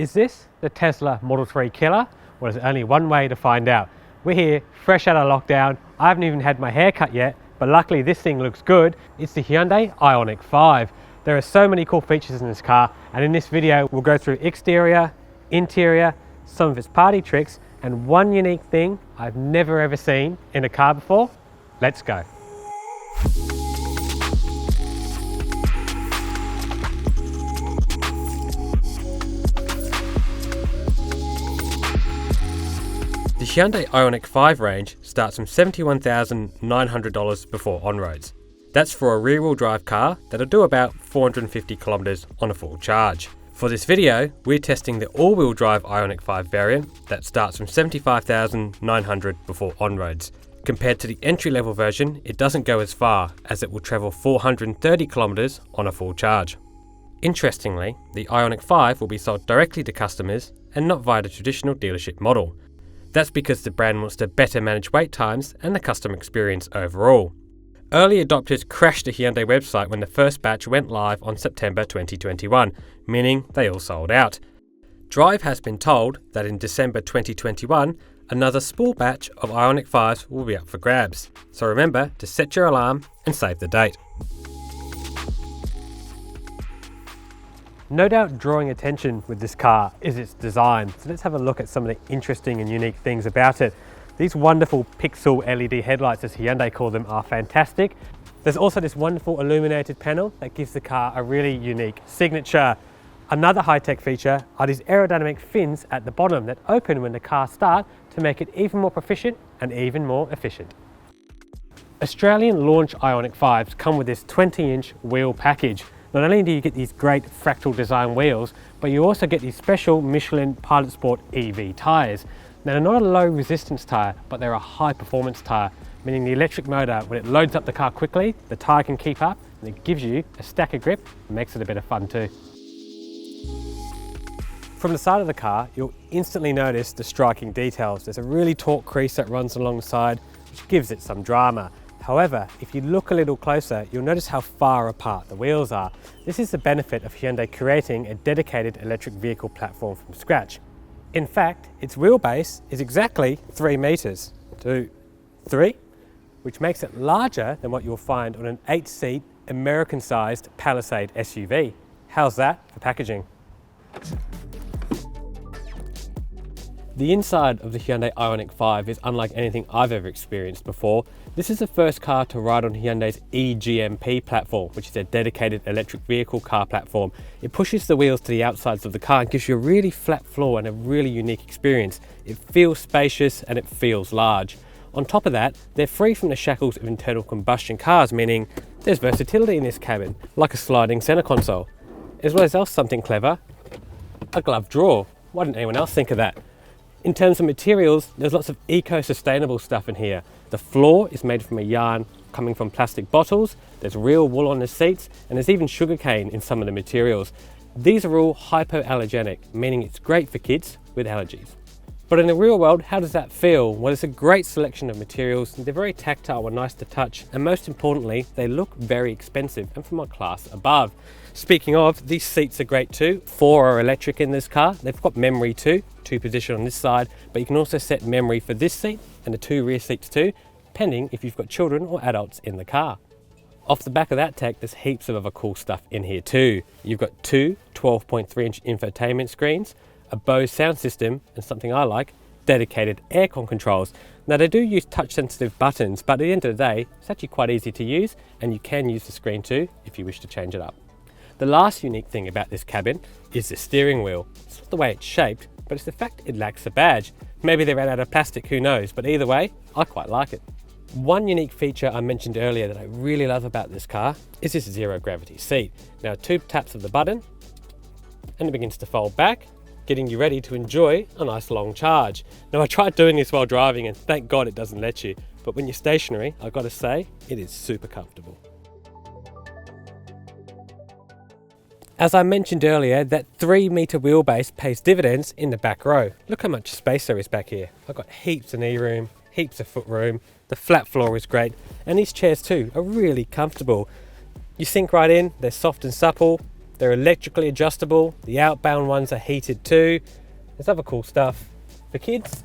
Is this the Tesla Model 3 killer? Well, there's only one way to find out. We're here, fresh out of lockdown. I haven't even had my hair cut yet, but luckily this thing looks good. It's the Hyundai Ioniq 5. There are so many cool features in this car, and in this video we'll go through exterior, interior, some of its party tricks, and one unique thing I've never ever seen in a car before. Let's go. The Hyundai Ioniq 5 range starts from $71,900 before on-roads. That's for a rear-wheel drive car that'll do about 450 kilometers on a full charge. For this video, we're testing the all-wheel drive Ioniq 5 variant that starts from $75,900 before on-roads. Compared to the entry-level version, it doesn't go as far, as it will travel 430 kilometers on a full charge. Interestingly, the Ioniq 5 will be sold directly to customers and not via the traditional dealership model. That's because the brand wants to better manage wait times and the customer experience overall. Early adopters crashed the Hyundai website when the first batch went live on September 2021, meaning they all sold out. Drive has been told that in December 2021, another small batch of Ioniq 5s will be up for grabs. So remember to set your alarm and save the date. No doubt drawing attention with this car is its design, so let's have a look at some of the interesting and unique things about it. These wonderful pixel LED headlights, as Hyundai call them, are fantastic. There's also this wonderful illuminated panel that gives the car a really unique signature. Another high-tech feature are these aerodynamic fins at the bottom that open when the car starts to make it even more proficient and even more efficient. Australian launch Ioniq 5s come with this 20-inch wheel package. Not only do you get these great fractal design wheels, but you also get these special Michelin Pilot Sport EV tyres. Now they're not a low resistance tyre, but they're a high performance tyre, meaning the electric motor, when it loads up the car quickly, the tyre can keep up and it gives you a stack of grip and makes it a bit of fun too. From the side of the car, you'll instantly notice the striking details. There's a really taut crease that runs alongside, which gives it some drama. However, if you look a little closer, you'll notice how far apart the wheels are. This is the benefit of Hyundai creating a dedicated electric vehicle platform from scratch. In fact, its wheelbase is exactly 3 meters, 2, 3, which makes it larger than what you'll find on an 8-seat American-sized Palisade SUV. How's that for packaging? The inside of the Hyundai Ioniq 5 is unlike anything I've ever experienced before. This is the first car to ride on Hyundai's eGMP platform, which is a dedicated electric vehicle car platform. It pushes the wheels to the outsides of the car and gives you a really flat floor and a really unique experience. It feels spacious and it feels large. On top of that, they're free from the shackles of internal combustion cars, meaning there's versatility in this cabin, like a sliding center console. As well as something clever, a glove drawer. Why didn't anyone else think of that? In terms of materials, there's lots of eco-sustainable stuff in here. The floor is made from a yarn coming from plastic bottles, there's real wool on the seats, and there's even sugarcane in some of the materials. These are all hypoallergenic, meaning it's great for kids with allergies. But in the real world, how does that feel? Well, it's a great selection of materials, they're very tactile and nice to touch, and most importantly, they look very expensive and from a class above. Speaking of, these seats are great too. 4 are electric in this car. They've got memory too, 2 position on this side, but you can also set memory for this seat and the 2 rear seats too, depending if you've got children or adults in the car. Off the back of that tech, there's heaps of other cool stuff in here too. You've got 2 12.3-inch infotainment screens, a Bose sound system, and something I like, dedicated aircon controls. Now they do use touch sensitive buttons, but at the end of the day, it's actually quite easy to use, and you can use the screen too if you wish to change it up. The last unique thing about this cabin is the steering wheel. It's not the way it's shaped, but it's the fact it lacks a badge. Maybe they ran out of plastic, who knows, but either way, I quite like it. One unique feature I mentioned earlier that I really love about this car is this zero gravity seat. Now 2 taps of the button and it begins to fold back, getting you ready to enjoy a nice long charge. Now I tried doing this while driving and thank God it doesn't let you, but when you're stationary, I've got to say, it is super comfortable. As I mentioned earlier, that 3-meter wheelbase pays dividends in the back row. Look how much space there is back here. I've got heaps of knee room, heaps of foot room, the flat floor is great, and these chairs too are really comfortable. You sink right in, they're soft and supple, They're electrically adjustable. The outbound ones are heated too. There's other cool stuff. For kids,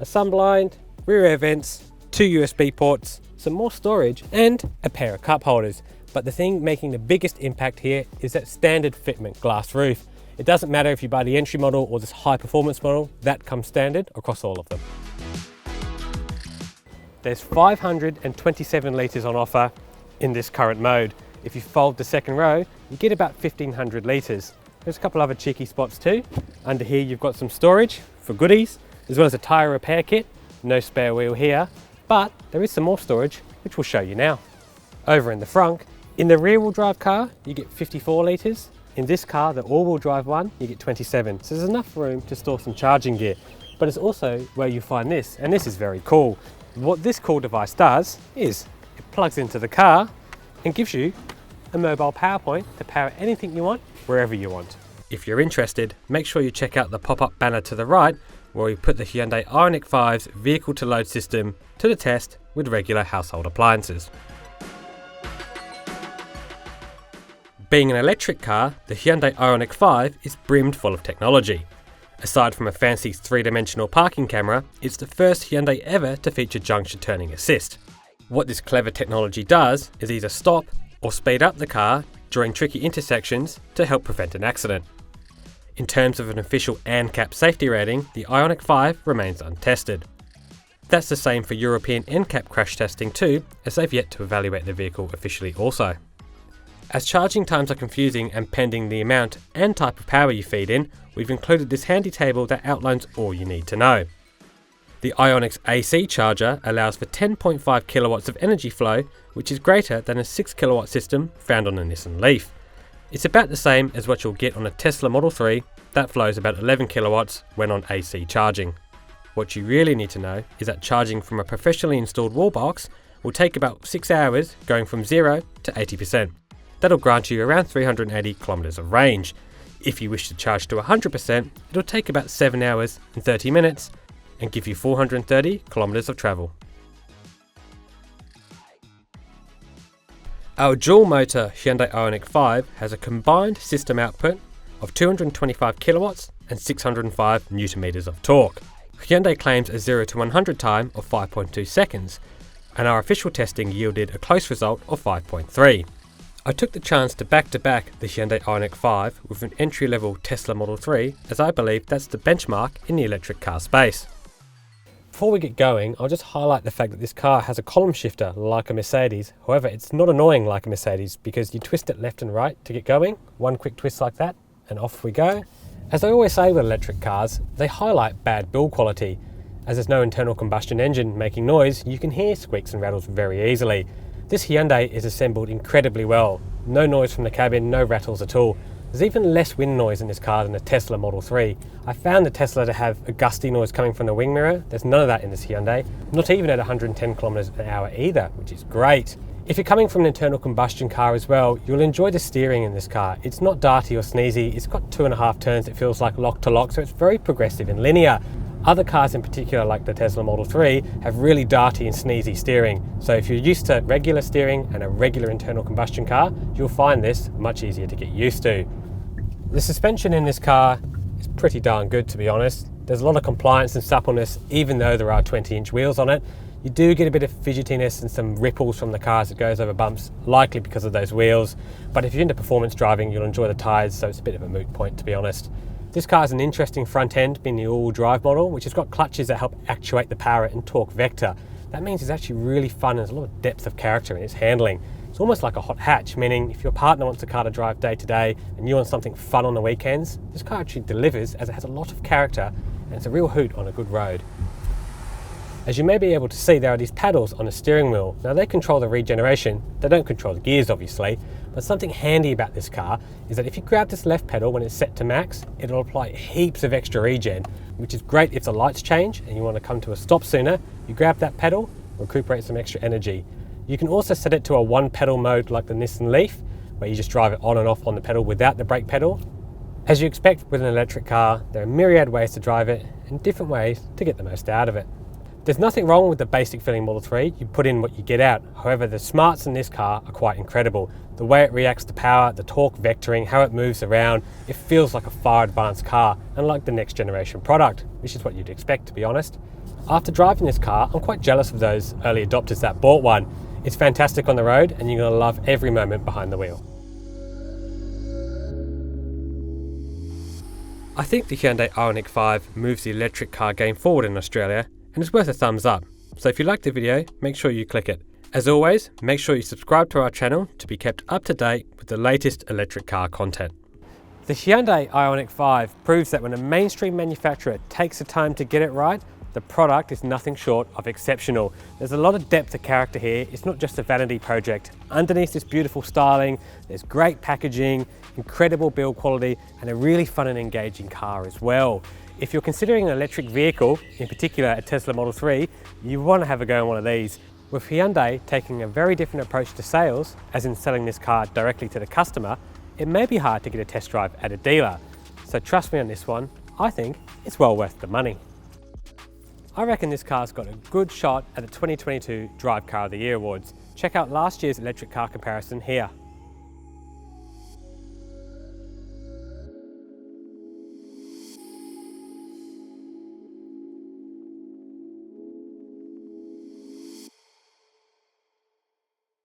a sunblind, rear air vents, 2 USB ports, some more storage, and a pair of cup holders. But the thing making the biggest impact here is that standard fitment glass roof. It doesn't matter if you buy the entry model or this high performance model, that comes standard across all of them. There's 527 litres on offer in this current mode. If you fold the second row, you get about 1500 litres. There's a couple other cheeky spots too. Under here you've got some storage for goodies, as well as a tyre repair kit. No spare wheel here, but there is some more storage, which we'll show you now. Over in the front, in the rear wheel drive car, you get 54 litres. In this car, the all-wheel drive one, you get 27. So there's enough room to store some charging gear. But it's also where you find this, and this is very cool. What this cool device does is it plugs into the car and gives you a mobile power point to power anything you want, wherever you want. If you're interested, make sure you check out the pop-up banner to the right, where we put the Hyundai Ioniq 5's vehicle-to-load system to the test with regular household appliances. Being an electric car, the Hyundai Ioniq 5 is brimmed full of technology. Aside from a fancy 3-dimensional parking camera, it's the first Hyundai ever to feature junction turning assist. What this clever technology does is either stop or speed up the car during tricky intersections to help prevent an accident. In terms of an official ANCAP safety rating, the Ioniq 5 remains untested. That's the same for European NCAP crash testing too, as they've yet to evaluate the vehicle officially also. As charging times are confusing and pending the amount and type of power you feed in, we've included this handy table that outlines all you need to know. The Ioniq's AC charger allows for 10.5 kilowatts of energy flow, which is greater than a 6 kilowatt system found on a Nissan Leaf. It's about the same as what you'll get on a Tesla Model 3 that flows about 11 kilowatts when on AC charging. What you really need to know is that charging from a professionally installed wall box will take about 6 hours, going from 0 to 80%. That'll grant you around 380 kilometers of range. If you wish to charge to 100%, it'll take about 7 hours and 30 minutes and give you 430 kilometers of travel. Our dual motor Hyundai Ioniq 5 has a combined system output of 225 kilowatts and 605 newton meters of torque. Hyundai claims a 0 to 100 time of 5.2 seconds, and our official testing yielded a close result of 5.3. I took the chance to back-to-back the Hyundai Ioniq 5 with an entry-level Tesla Model 3, as I believe that's the benchmark in the electric car space. Before we get going, I'll just highlight the fact that this car has a column shifter like a Mercedes. However, it's not annoying like a Mercedes because you twist it left and right to get going. One quick twist like that and off we go. As I always say with electric cars, they highlight bad build quality. As there's no internal combustion engine making noise, you can hear squeaks and rattles very easily. This Hyundai is assembled incredibly well. No noise from the cabin, no rattles at all. There's even less wind noise in this car than a Tesla Model 3. I found the Tesla to have a gusty noise coming from the wing mirror. There's none of that in this Hyundai, not even at 110 kilometers an hour either, which is great. If you're coming from an internal combustion car as well, you'll enjoy the steering in this car. It's not darty or sneezy. It's got 2.5 turns. It feels like lock to lock, so it's very progressive and linear. Other cars in particular, like the Tesla Model 3, have really darty and sneezy steering. So if you're used to regular steering and a regular internal combustion car, you'll find this much easier to get used to. The suspension in this car is pretty darn good, to be honest. There's a lot of compliance and suppleness, even though there are 20-inch wheels on it. You do get a bit of fidgetiness and some ripples from the car as it goes over bumps, likely because of those wheels. But if you're into performance driving, you'll enjoy the tyres, so it's a bit of a moot point, to be honest. This car has an interesting front end, being the all-wheel drive model, which has got clutches that help actuate the power and torque vector. That means it's actually really fun and there's a lot of depth of character in its handling. It's almost like a hot hatch, meaning if your partner wants a car to drive day to day and you want something fun on the weekends, this car actually delivers, as it has a lot of character and it's a real hoot on a good road. As you may be able to see, there are these paddles on the steering wheel. Now they control the regeneration, they don't control the gears obviously, but something handy about this car is that if you grab this left pedal when it's set to max, it'll apply heaps of extra regen, which is great if the lights change and you want to come to a stop sooner. You grab that pedal, recuperate some extra energy. You can also set it to a one pedal mode like the Nissan Leaf, where you just drive it on and off on the pedal without the brake pedal. As you expect with an electric car, there are myriad ways to drive it and different ways to get the most out of it. There's nothing wrong with the basic feeling Model 3, you put in what you get out. However, the smarts in this car are quite incredible. The way it reacts to power, the torque vectoring, how it moves around, it feels like a far advanced car, unlike the next generation product, which is what you'd expect, to be honest. After driving this car, I'm quite jealous of those early adopters that bought one. It's fantastic on the road and you're going to love every moment behind the wheel. I think the Hyundai Ioniq 5 moves the electric car game forward in Australia and is worth a thumbs up. So if you liked the video, make sure you click it. As always, make sure you subscribe to our channel to be kept up to date with the latest electric car content. The Hyundai Ioniq 5 proves that when a mainstream manufacturer takes the time to get it right, the product is nothing short of exceptional. There's a lot of depth of character here. It's not just a vanity project. Underneath this beautiful styling, there's great packaging, incredible build quality, and a really fun and engaging car as well. If you're considering an electric vehicle, in particular a Tesla Model 3, you want to have a go on one of these. With Hyundai taking a very different approach to sales, as in selling this car directly to the customer, it may be hard to get a test drive at a dealer. So trust me on this one, I think it's well worth the money. I reckon this car's got a good shot at the 2022 Drive Car of the Year awards. Check out last year's electric car comparison here.